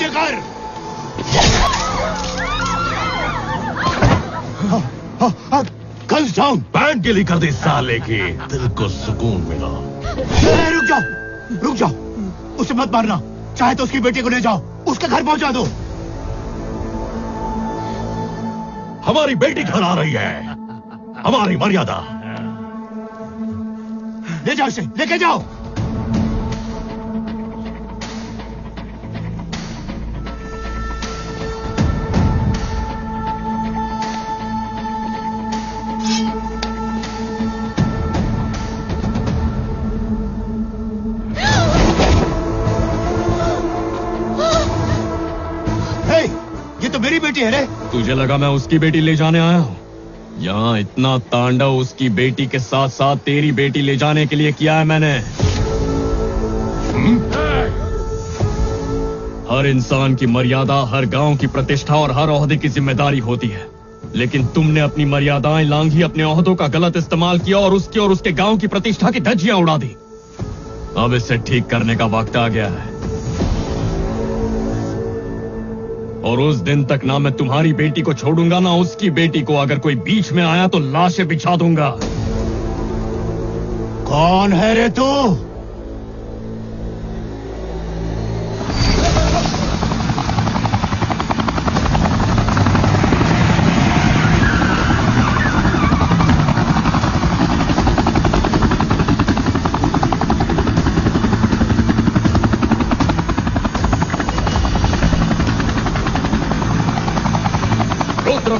नीचे कर। कल डाउन। बैंड गिली कर दी साले की, दिल को सुकून मिला। रुक जाओ, रुक जाओ, उसे मत मारना। चाहे तो उसकी बेटी को ले जाओ, उसके घर पहुंचा दो। हमारी बेटी घर आ रही है, हमारी मर्यादा। ले जाओ इसे, लेके जाओ। ये तो मेरी बेटी है रे। तुझे लगा मैं उसकी बेटी ले जाने आया हूँ? यहाँ इतना तांडव उसकी बेटी के साथ साथ तेरी बेटी ले जाने के लिए किया है मैंने। हर इंसान की मर्यादा, हर गांव की प्रतिष्ठा और हर ओहदे की जिम्मेदारी होती है, लेकिन तुमने अपनी मर्यादाएं लांघी, अपने ओहदों का गलत इस्तेमाल किया और उसकी और उसके गांव की प्रतिष्ठा की धज्जियां उड़ा दी। अब इसे ठीक करने का वक्त आ गया है, और उस दिन तक ना मैं तुम्हारी बेटी को छोड़ूंगा ना उसकी बेटी को। अगर कोई बीच में आया तो लाशें बिछा दूंगा। कौन है रे तू?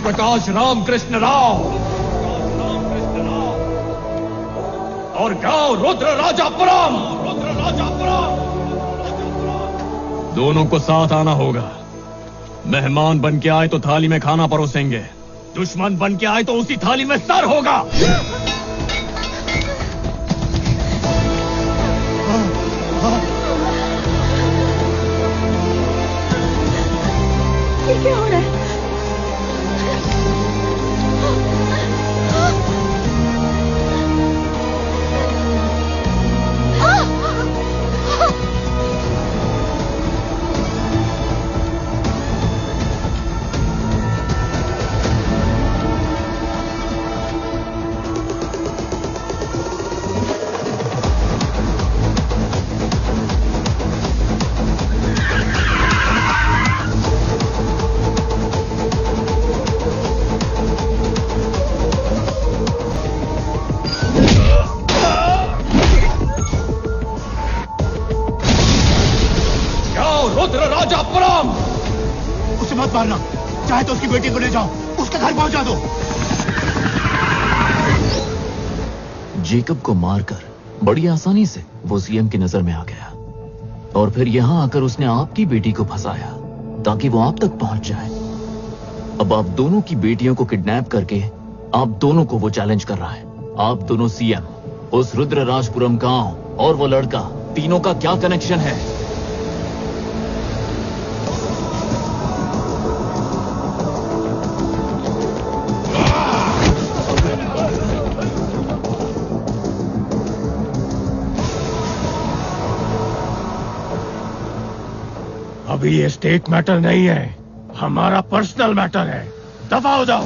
प्रकाश रामकृष्ण राव और गांव रुद्र राजापुरम। दोनों को साथ आना होगा। मेहमान बन के आए तो थाली में खाना परोसेंगे, दुश्मन बन के आए तो उसी थाली में सर होगा। ये क्या हो रहा है? उसे मत मारना। चाहे तो उसकी बेटी को ले जाओ, उसके घर पहुंचा दो। जेकब को मारकर बड़ी आसानी से वो सीएम की नजर में आ गया, और फिर यहां आकर उसने आपकी बेटी को फंसाया ताकि वो आप तक पहुंच जाए। अब आप दोनों की बेटियों को किडनैप करके आप दोनों को वो चैलेंज कर रहा है। आप दोनों सीएम, उस रुद्र राजपुरम गांव और वो लड़का, तीनों का क्या कनेक्शन है? अभी ये स्टेट मैटर नहीं है, हमारा पर्सनल मैटर है। दफा हो जाओ।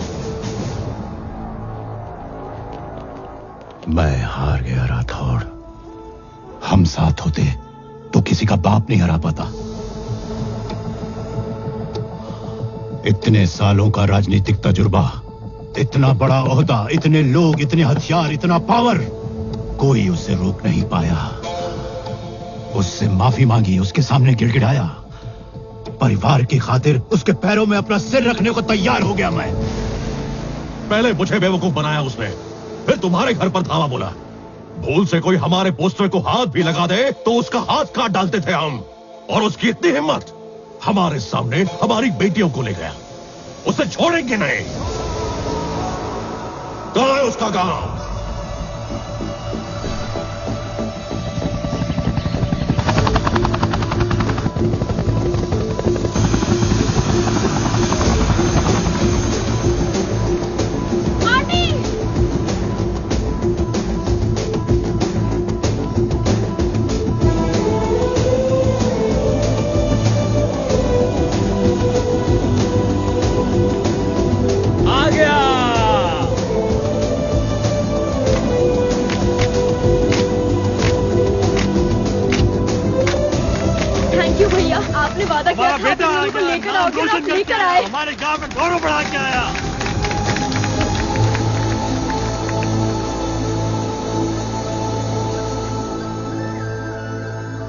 मैं हार गया राठौड़। हम साथ होते तो किसी का बाप नहीं हरा पाता। इतने सालों का राजनीतिक तजुर्बा, इतना बड़ा ओहदा, इतने लोग, इतने हथियार, इतना पावर, कोई उसे रोक नहीं पाया। उससे माफी मांगी, उसके सामने गिड़गिड़ाया। परिवार की खातिर उसके पैरों में अपना सिर रखने को तैयार हो गया मैं। पहले मुझे बेवकूफ बनाया उसने, फिर तुम्हारे घर पर धावा बोला। भूल से कोई हमारे पोस्टर को हाथ भी लगा दे तो उसका हाथ काट डालते थे हम। और उसकी इतनी हिम्मत, हमारे सामने हमारी बेटियों को ले गया। उसे छोड़ेंगे नहीं। कहां है उसका गांव? भैया, आपने वादा किया था बेटा आप को लेकर आओगे और आप लेकर आए। हमारे गांव में गौरव बढ़ा के आया।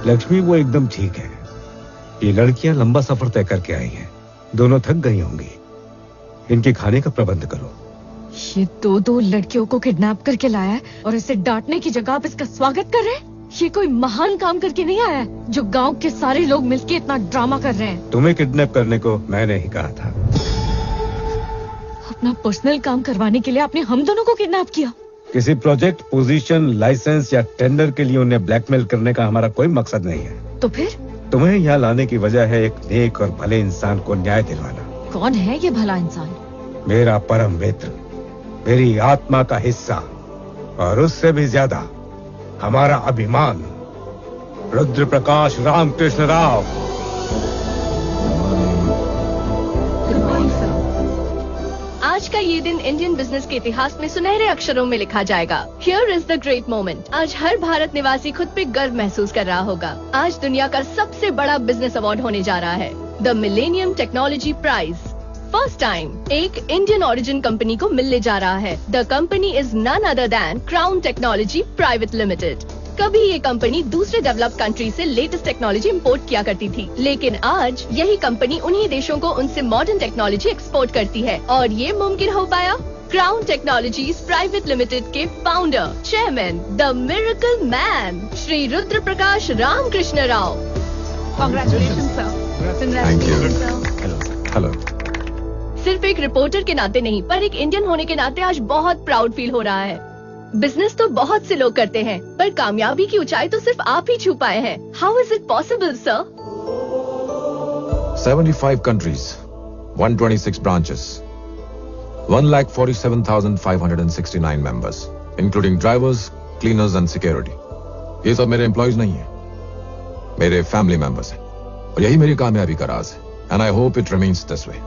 लक्ष्मी, वो एकदम ठीक है। ये लड़कियां लंबा सफर तय करके आई हैं। दोनों थक गई होंगी। इनके खाने का प्रबंध करो। ये दो लड़कियों को किडनैप करके लाया है और इसे डांटने की जगह आप इसका स्वागत कर रहे हैं। ये कोई महान काम करके नहीं आया है जो गांव के सारे लोग मिलके इतना ड्रामा कर रहे हैं। तुम्हें किडनैप करने को मैंने ही कहा था। अपना पर्सनल काम करवाने के लिए आपने हम दोनों को किडनैप किया। किसी प्रोजेक्ट, पोजीशन, लाइसेंस या टेंडर के लिए उन्हें ब्लैकमेल करने का हमारा कोई मकसद नहीं है। तो फिर तुम्हें यहाँ लाने की वजह है एक नेक और भले इंसान को न्याय दिलवाना। कौन है ये भला इंसान? मेरा परम मित्र, मेरी आत्मा का हिस्सा और उससे भी ज्यादा हमारा अभिमान, रुद्र प्रकाश रामकृष्ण राव। आज का ये दिन इंडियन बिजनेस के इतिहास में सुनहरे अक्षरों में लिखा जाएगा। Here is the great moment। आज हर भारत निवासी खुद पे गर्व महसूस कर रहा होगा। आज दुनिया का सबसे बड़ा बिजनेस अवार्ड होने जा रहा है, the millennium technology prize. First time एक इंडियन ओरिजिन कंपनी को मिलने जा रहा है। The company is none other than Crown Technology Private Limited. कभी ये कंपनी दूसरे डेवलप्ड कंट्री से लेटेस्ट टेक्नोलॉजी इंपोर्ट किया करती थी, लेकिन आज यही कंपनी उन्हीं देशों को उनसे मॉडर्न टेक्नोलॉजी एक्सपोर्ट करती है। और ये मुमकिन हो पाया क्राउन टेक्नोलॉजीज प्राइवेट लिमिटेड के founder, chairman, the miracle man, Shri Rudra Prakash Ramakrishna Rao. Congratulations sir. Hello. सिर्फ एक रिपोर्टर के नाते नहीं, पर एक इंडियन होने के नाते आज बहुत प्राउड फील हो रहा है। बिजनेस तो बहुत से लोग करते हैं, पर कामयाबी की ऊंचाई तो सिर्फ आप ही छू पाए हैं। How is it possible sir? 75 countries, 126 branches, 1,47,569 members, including drivers, cleaners and security. ये सब मेरे एम्प्लॉइज नहीं है, मेरे फैमिली मेंबर्स हैं, और यही मेरी कामयाबी का राज है। And I hope it remains this way.